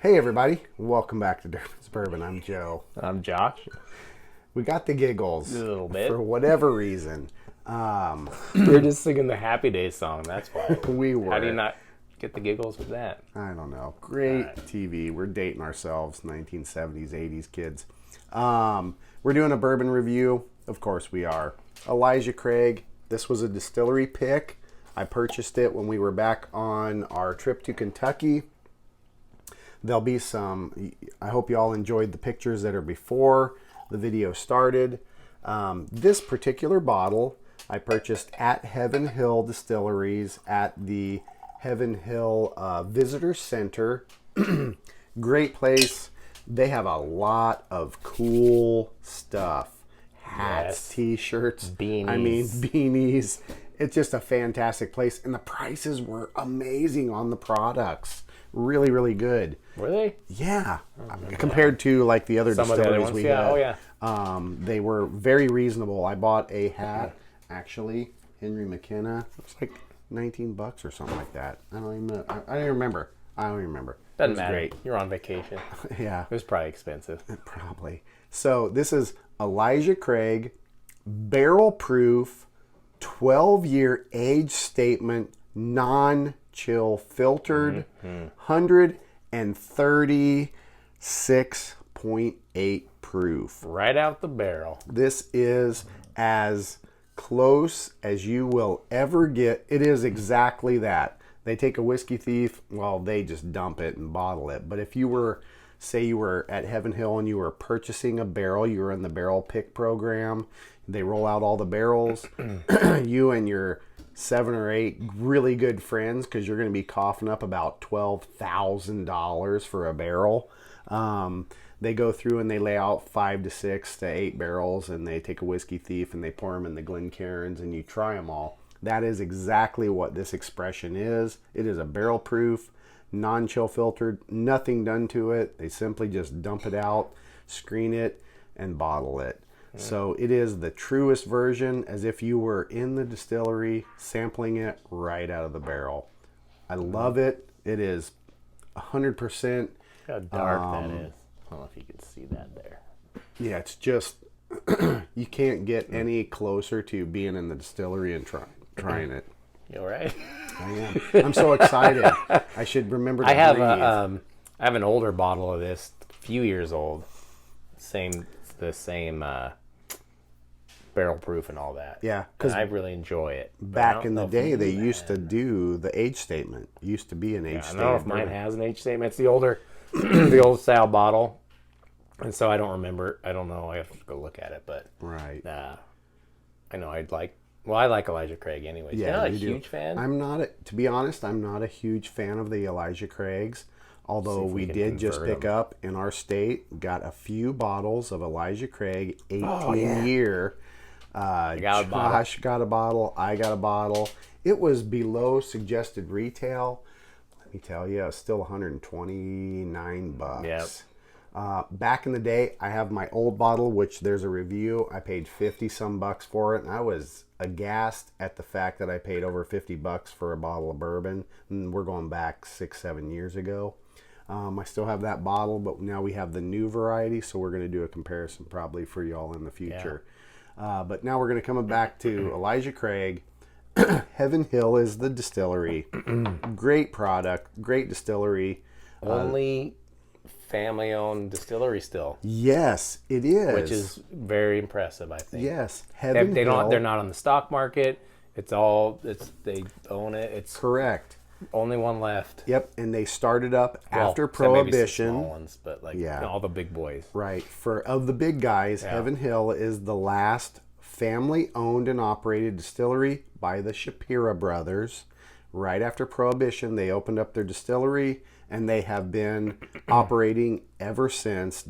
Hey everybody, welcome back to Durbin's Bourbon. I'm Joe. I'm Josh. We got the giggles A little bit. for whatever reason. We're just singing the Happy Days song, that's why. We were. How do you not get the giggles with that? I don't know. Great TV. We're dating ourselves, 1970s, 80s kids. We're doing a bourbon review. Of course we are. Elijah Craig. This was a distillery pick. I purchased it when we were back on our trip to Kentucky. There'll be some, I hope you all enjoyed the pictures that are before the video started. This particular bottle I purchased at Heaven Hill Distilleries at the Heaven Hill Visitor Center. Great place. They have a lot of cool stuff. Hats, t-shirts, beanies. It's just a fantastic place. And the prices were amazing on the products. Really, really good. Were they? Yeah. Compared to like the other distilleries we had. Oh, yeah. They were very reasonable. I bought a hat, actually, Henry McKenna. It was like $19 or something like that. I don't even remember. Doesn't matter. Great. You're on vacation. Yeah. It was probably expensive. Probably. So this is Elijah Craig, barrel proof, 12-year age statement, non-chill filtered, 136.8 proof. Right out the barrel. This is as close as you will ever get. It is exactly that. They take a whiskey thief, well, they just dump it and bottle it. But if you were, say you were at Heaven Hill and you were purchasing a barrel, you were in the barrel pick program, they roll out all the barrels, you and your 7 or 8 really good friends, because you're going to be coughing up about $12,000 for a barrel. They go through and they lay out 5 to 6 to 8 barrels, and they take a whiskey thief and they pour them in the Glencairns and you try them all. That is exactly what this expression is. It is a barrel proof, non-chill filtered, nothing done to it. They simply just dump it out, screen it, and bottle it. So it is the truest version, as if you were in the distillery sampling it right out of the barrel. I love it. It is 100%. How dark that is. I don't know if you can see that there. Yeah, it's just, you can't get any closer to being in the distillery and trying it. You all right? I am. I'm so excited. I should remember to breathe. I have an older bottle of this, a few years old. The same barrel proof and all that. Yeah, because I really enjoy it. Back in the day, they used to do the age statement. It used to be an age statement. I don't know if mine has an age statement. It's the older, the old style bottle, and so I don't remember. I don't know. I have to go look at it, but right. I know I like Elijah Craig anyways. Yeah, You're not a huge fan? To be honest, I'm not a huge fan of the Elijah Craigs. Although we did just pick up in our state, got a few bottles of Elijah Craig 18-year. Josh got a bottle. I got a bottle. It was below suggested retail. Let me tell you, it's still $129. Yep. Back in the day, I have my old bottle, which there's a review. I paid 50 some bucks for it, and I was aghast at the fact that I paid over 50 bucks for a bottle of bourbon. And we're going back 6-7 years ago. I still have that bottle, but now we have the new variety, so we're going to do a comparison probably for y'all in the future. Yeah. But now we're going to come back to Elijah Craig. Heaven Hill is the distillery. Great product, great distillery. Only family-owned distillery still. Yes, it is. Which is very impressive, I think. Yes, Heaven Hill. They're not on the stock market. They own it. It's correct. Only one left. Yep, and they started up after Prohibition. Maybe some small ones, but all the big boys. Right. Of the big guys, Heaven Hill is the last family owned and operated distillery by the Shapira brothers. Right after Prohibition, they opened up their distillery, and they have been operating ever since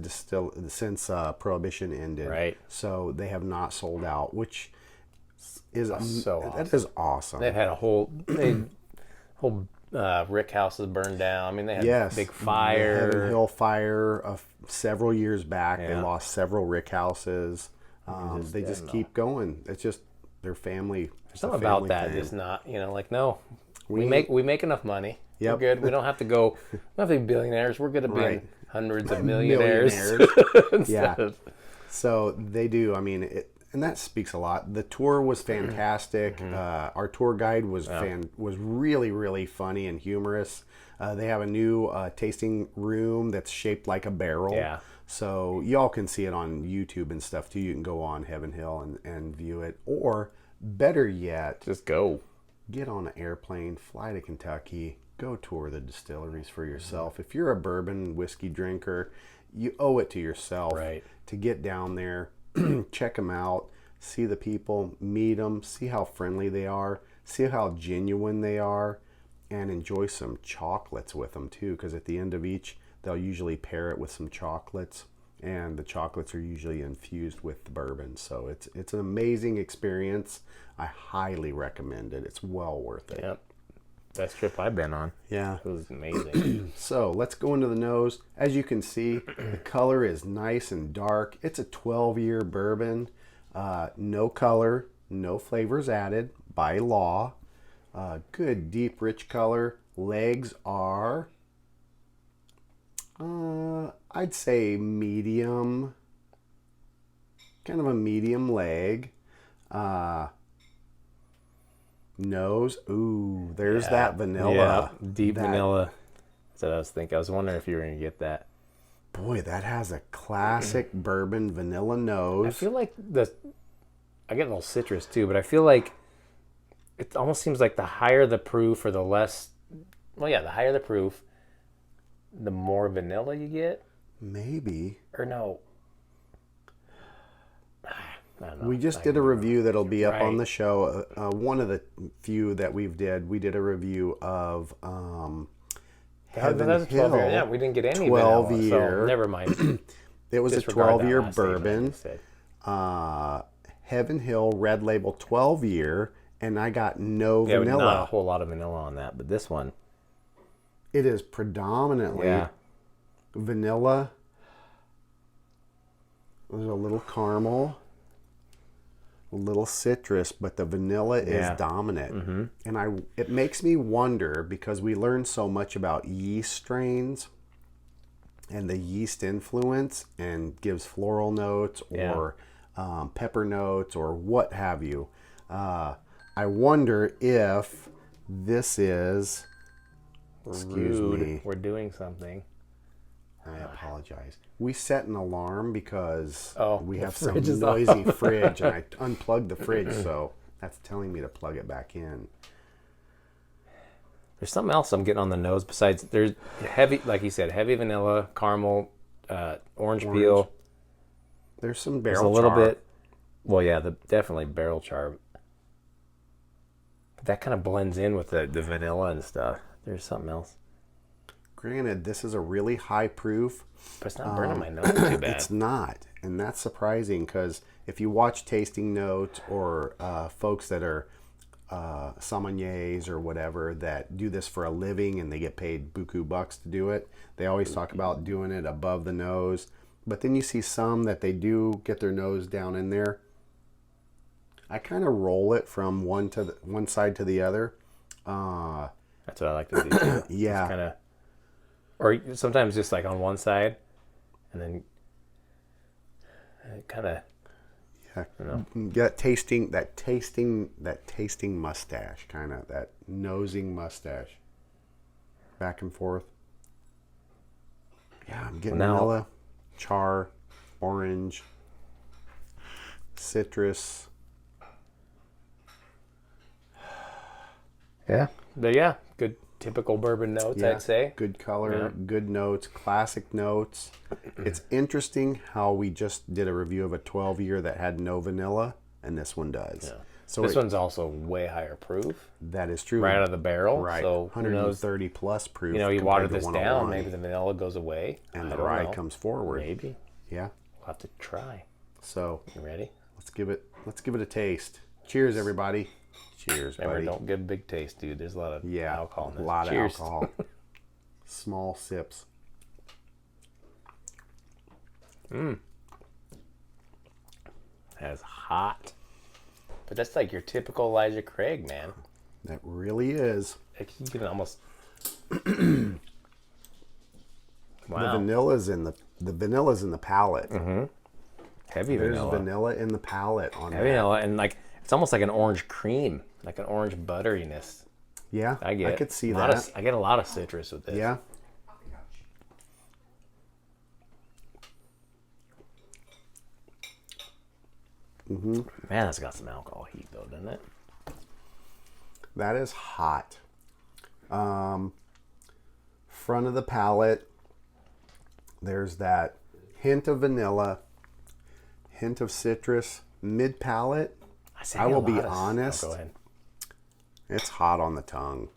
Prohibition ended. Right. So they have not sold out, which is So awesome. that is awesome. They've had a whole rick houses burned down. I mean, they had big fire. The Heaven Hill fire several years back. They Yeah. lost several rick houses. They I just don't keep going. It's just their family. There's something about that. Just not, like, no, we make enough money. Yep. We're good. We don't have to go. We don't have to be billionaires. We're good at being Right. hundreds of millionaires. Yeah. So they do. I mean, and that speaks a lot. The tour was fantastic. Our tour guide was was really, really funny and humorous. They have a new tasting room that's shaped like a barrel. Yeah. So y'all can see it on YouTube and stuff too. You can go on Heaven Hill and view it. Or better yet, Just go. get on an airplane, fly to Kentucky, go tour the distilleries for yourself. If you're a bourbon whiskey drinker, you owe it to yourself to get down there, check them out, see the people, meet them, see how friendly they are, see how genuine they are, and enjoy some chocolates with them too, because at the end of each, they'll usually pair it with some chocolates, and the chocolates are usually infused with the bourbon. So it's an amazing experience. I highly recommend it. It's well worth it. Yep. Best trip I've been on. Yeah. It was amazing. So let's go into the nose. As you can see, the color is nice and dark. It's a 12-year bourbon. No color, no flavors added by law. Good, deep, rich color. Legs are, I'd say medium. Kind of a medium leg. Nose, ooh, there's that vanilla. Yeah, deep vanilla. That's what I was thinking. I was wondering if you were going to get that. Boy, that has a classic bourbon vanilla nose. I feel like I get a little citrus too, but I feel like it almost seems like the higher the proof or the less, the higher the proof, the more vanilla you get. Maybe. Or no. I don't know. We just did a review that'll be up on the show. One of the few that we did a review of Heaven Hill. 12 year. Yeah, we didn't get any 12 vanilla, year. so never mind. It was a Disregard 12-year that last statement bourbon. Heaven Hill Red Label 12-year, and I got no Yeah, vanilla. not a whole lot of vanilla on that, but this one. It is predominantly vanilla. There's a little caramel, a little citrus, but the vanilla is dominant. And it makes me wonder, because we learned so much about yeast strains and the yeast influence, and gives floral notes or pepper notes or what have you. I wonder if this is, excuse me, We're doing something. I apologize. We set an alarm because we have some fridge is noisy fridge, and I unplugged the fridge, so that's telling me to plug it back in. There's something else I'm getting on the nose besides there's heavy, like you said, heavy vanilla, caramel, orange peel. There's some There's barrel a little char. bit. Well, yeah, definitely barrel char. But that kind of blends in with the vanilla and stuff. There's something else. Granted, this is a really high proof. But it's not burning my nose too bad. It's not, and that's surprising, because if you watch tasting notes or folks that are sommeliers or whatever that do this for a living and they get paid buku bucks to do it, they always talk about doing it above the nose. But then you see some that they do get their nose down in there. I kind of roll it from one side to the other. That's what I like to do too. Yeah. Kind of, or sometimes just like on one side, and then kind of. That tasting mustache, kind of that nosing mustache, back and forth. Yeah, I'm getting vanilla, char, orange, citrus. Yeah, but yeah, good typical bourbon notes, I'd say. Good color, good notes, classic notes. It's interesting how we just did a review of a 12-year that had no vanilla, and this one does. Yeah. So This one's also way higher proof, that is true. right out of the barrel. Right, So who knows? 130 plus proof. You know, you water compared to this down, 101, maybe the vanilla goes away, and I the don't rye know. comes forward. Maybe Yeah. we'll have to try. So You ready? let's give it a taste. Cheers, everybody. Cheers, Remember, buddy. don't give a big taste, dude. There's a lot of alcohol in this. A lot Cheers. of alcohol. Small sips. That's hot. But that's like your typical Elijah Craig, man. That really is. Like you can almost. The Wow. vanilla's in the palate. Heavy There's vanilla. vanilla in the palate on Heavy that. vanilla, and like it's almost like an orange cream, like an orange butteriness. Yeah, I get. I could see a lot that. I get a lot of citrus with this. Yeah. Man, that's got some alcohol heat though, doesn't it? That is hot. Front of the palate, there's that hint of vanilla, hint of citrus. Mid palate, I will be honest, go ahead. it's hot on the tongue.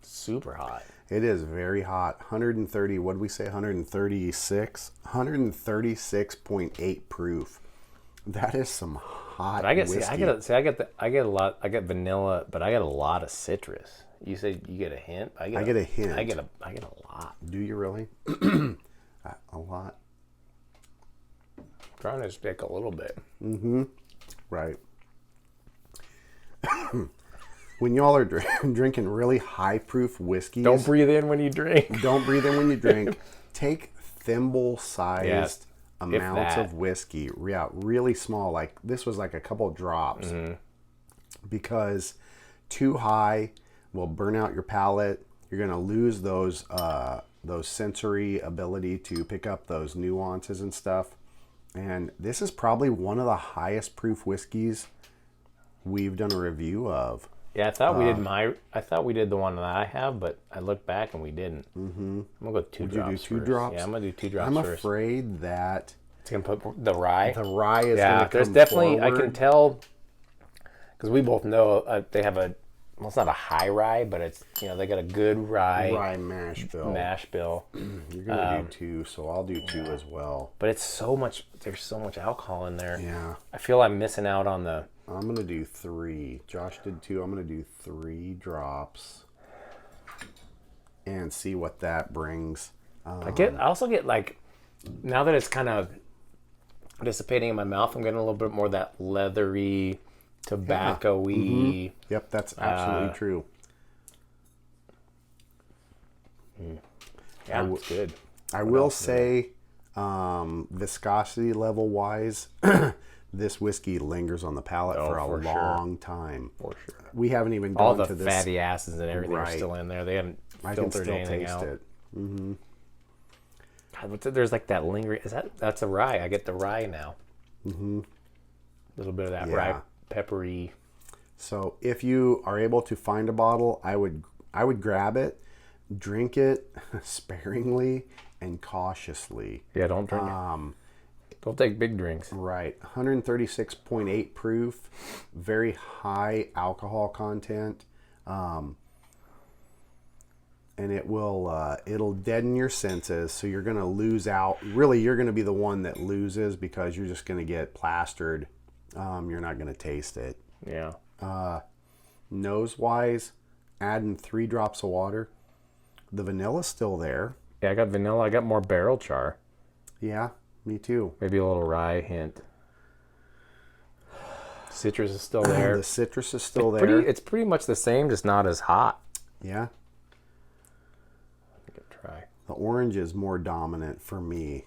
Super hot. It is very hot. 130, what did we say? 136? 136.8 proof. That is some hot But I get, whiskey. I get vanilla, but I get a lot of citrus. You said you get a hint. I get a hint. I get a lot. Do you really? A lot. I'm trying to stick a little bit. Right. When y'all are drinking really high proof whiskeys, Don't breathe in when you drink. don't breathe in when you drink. Take thimble sized Yes, amounts that. of whiskey. Yeah, really small. Like this was like a couple drops. Because too high will burn out your palate. You're gonna lose those sensory ability to pick up those nuances and stuff. And this is probably one of the highest proof whiskeys we've done a review of. Yeah, I thought we did the one that I have, but I looked back and we didn't. I'm gonna go two drops. You do two first. drops? Yeah, I'm gonna do 2 drops I'm first. afraid that It's gonna put the rye. the rye is Yeah, going to come there's definitely forward. I can tell because we both know they have well, it's not a high rye, but it's they got a good rye mash bill. mash bill. You're gonna do two, so I'll do two as well. But it's there's so much alcohol in there. Yeah, I feel I'm missing out on the. I'm gonna do 3. Josh did 2. I'm gonna do 3 drops and see what that brings. I also get like now that it's kind of dissipating in my mouth, I'm getting a little bit more of that leathery, tobacco-y. Yep, that's absolutely true. Yeah, it's good. I will say, viscosity level wise, this whiskey lingers on the palate for a for sure. long time. For sure. We haven't even All gone the to this. fatty acids and everything are Right. still in there. They haven't I can filtered still anything taste out. it. God, there's like that lingering. That's a rye? I get the rye now. A little bit of that rye, Yeah. peppery. So if you are able to find a bottle, I would grab it, drink it sparingly and cautiously. Yeah, don't drink it. Don't take big drinks. Right, 136.8 proof, very high alcohol content, and it'll deaden your senses. So you're gonna lose out. Really, you're gonna be the one that loses because you're just gonna get plastered. You're not gonna taste it. Yeah. Nose wise, adding 3 drops of water. The vanilla's still there. Yeah, I got vanilla. I got more barrel char. Yeah, me too. Maybe a little rye hint. Citrus is still there. The citrus is still there. It's pretty much the same, just not as hot. Yeah. Give it a try. The orange is more dominant for me.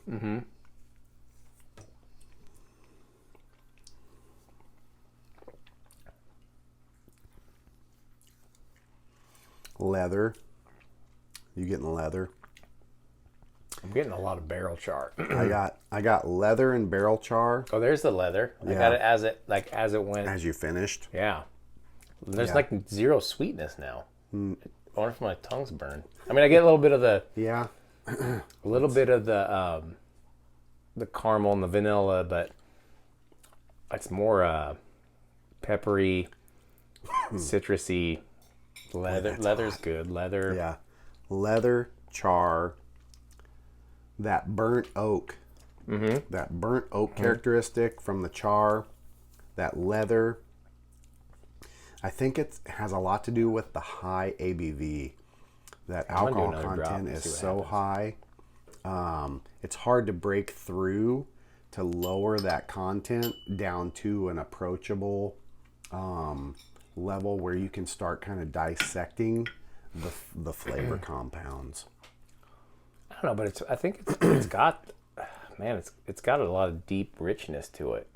Leather. You getting leather? I'm getting a lot of barrel char. I got leather and barrel char Oh, there's the leather. I got it as it went. as you finished. Yeah. There's Yeah. like zero sweetness now. I wonder if my tongue's burned. I mean, I get a little bit of the caramel and the vanilla, but it's more peppery, citrusy. Leather's good. Leather. Yeah. Leather, char, that burnt oak. That burnt oak characteristic from the char, that leather. I think it has a lot to do with the high ABV. That alcohol content is so high. It's hard to break through to lower that content down to an approachable level where you can start kind of dissecting the flavor compounds. I don't know, but I think it's got, man, it's got a lot of deep richness to it.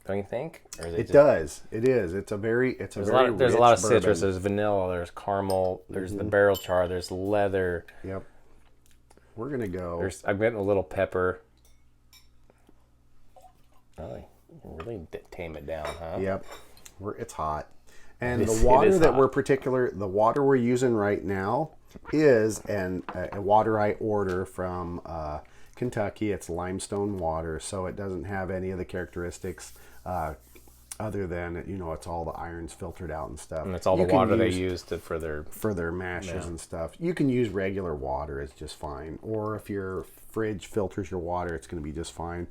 Don't you think? Or is It does. It is. It's a very there's rich a lot of bourbon. citrus. There's vanilla. There's caramel. There's the barrel char. There's leather. Yep. We're gonna go. I'm getting a little pepper. Really tame it down, huh? Yep. It's hot. And It the is water that hot. the water we're using right now is a water I order from Kentucky. It's limestone water, so it doesn't have any of the characteristics other than, it's all the irons filtered out and stuff. And it's all the water they use for their mashes and stuff. You can use regular water, it's just fine. Or if your fridge filters your water, it's going to be just fine.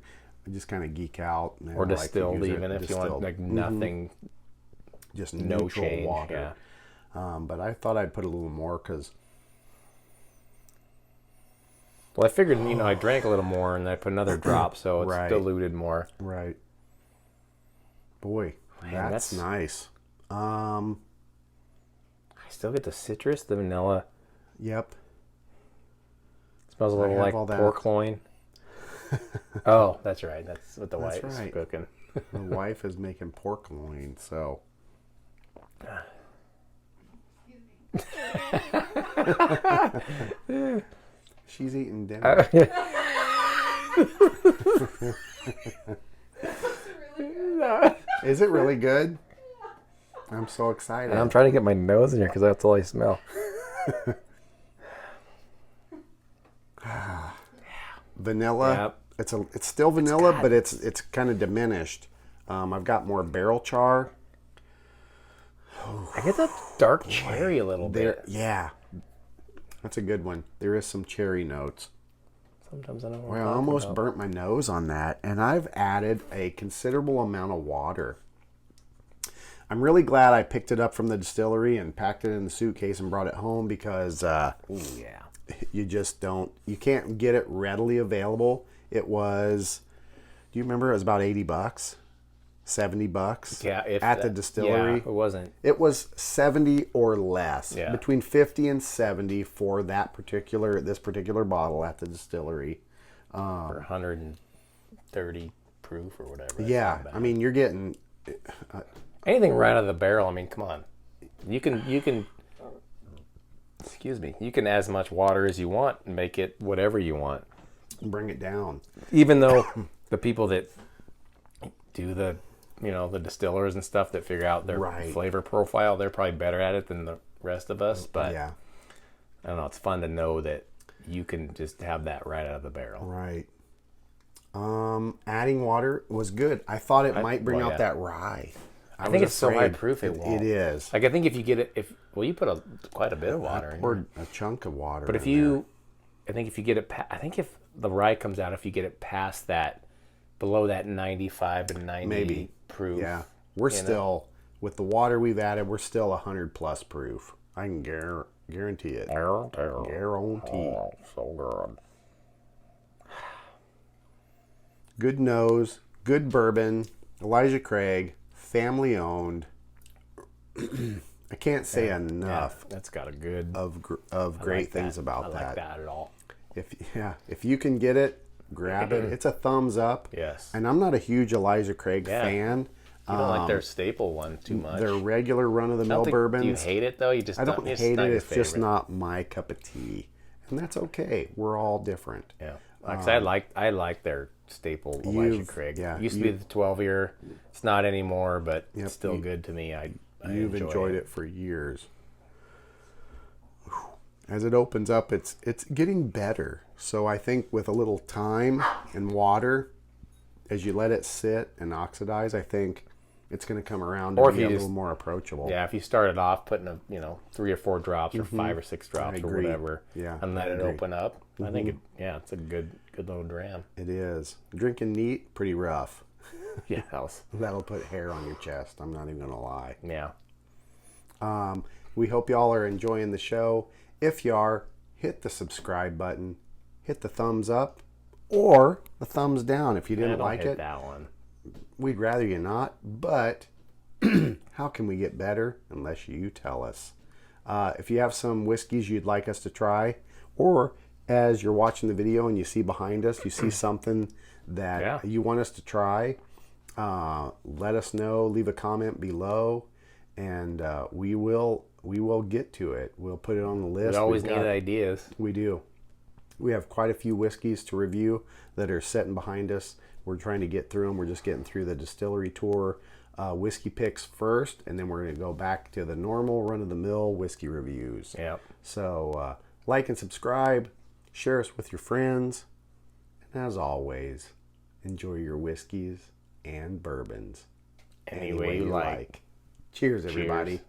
I just kind of geek out. And or I like to distilled, use even if you want like nothing, just no neutral change. water. Yeah. But I thought I'd put a little more because Well, I figured, I drank a little more and I put another drop, so it's Right. diluted more. right. Boy, Man, that's nice. I still get the citrus, the vanilla. Yep. Smells a little have like all that. pork loin. Oh, that's right. That's what the That's wife is right. cooking. My wife is making pork loin, so. She's eating dinner. Is it really good? I'm so excited. And I'm trying to get my nose in here because that's all I smell. Vanilla. Yep. It's still vanilla, but it's kind of diminished. I've got more barrel char. I get that dark cherry a little bit. Yeah, that's a good one. There is some cherry notes. Sometimes I don't know. Well, I almost burnt my nose on that, and I've added a considerable amount of water. I'm really glad I picked it up from the distillery and packed it in the suitcase and brought it home because you can't get it readily available. It was, do you remember, it was about $80, $70 at the distillery. Yeah, it wasn't. It was 70 or less, between 50 and 70 for this particular bottle at the distillery. For 130 proof or whatever. That's Yeah, not bad. I mean, you're getting anything right out of the barrel. I mean, come on. You can excuse me. You can add as much water as you want and make it whatever you want. bring it down. Even though the people that do the distillers and stuff that figure out their flavor profile, they're probably better at it than the rest of us. But Yeah, I don't know. It's fun to know that you can just have that right out of the barrel. right. Adding water was good. I thought it might bring out that rye. I think was it's so high afraid. proof it won't. It is. Like I think if you get it, you put quite a bit of water in. Or a chunk of water. But if I think if you get it, I think if the rye comes out, if you get it past that, below that 95 to 90 Maybe. proof. Yeah, we're still with the water we've added. We're still 100 plus proof. I can guarantee it. Guarantee. Oh, so good. Good nose, good bourbon. Elijah Craig, family owned. I can't say enough That's got a good of great things about I that. like that at all. If you can get it, grab it. It's a thumbs up. Yes. And I'm not a huge Elijah Craig fan. You don't like their staple one too much. Their regular run of the I mill don't think- bourbons. Do you hate it though? You just I don't it's hate not it. your It's just favorite. not my cup of tea, and that's okay. We're all different. Yeah. Like I said, I like their staple Elijah Craig. It used to be the 12-year. It's not anymore, but it's still good to me. You've enjoyed it for years. As it opens up, it's getting better. So I think with a little time and water, as you let it sit and oxidize, I think it's going to come around Or and if be you a just- little more approachable. Yeah, if you started off putting 3 or 4 drops or 5 or 6 drops or agree. whatever, Yeah, and let I it agree. open up, I think it's a good little dram. It is. Drinking neat, pretty rough. Yeah, that was That'll put hair on your chest. I'm not even going to lie. yeah. We hope y'all are enjoying the show. If you are, hit the subscribe button, hit the thumbs up, or the thumbs down if you I didn't don't like hit it. that one. We'd rather you not, but how can we get better unless you tell us? If you have some whiskeys you'd like us to try, or as you're watching the video and you see behind us, you see something that you want us to try, let us know. Leave a comment below, and we will get to it. We'll put it on the list. We always need ideas. We do. We have quite a few whiskeys to review that are sitting behind us. We're trying to get through them. We're just getting through the distillery tour whiskey picks first, and then we're going to go back to the normal run-of-the-mill whiskey reviews. Yeah. So like and subscribe, share us with your friends, and as always, enjoy your whiskeys and bourbons Any way you like. Cheers, everybody. Cheers.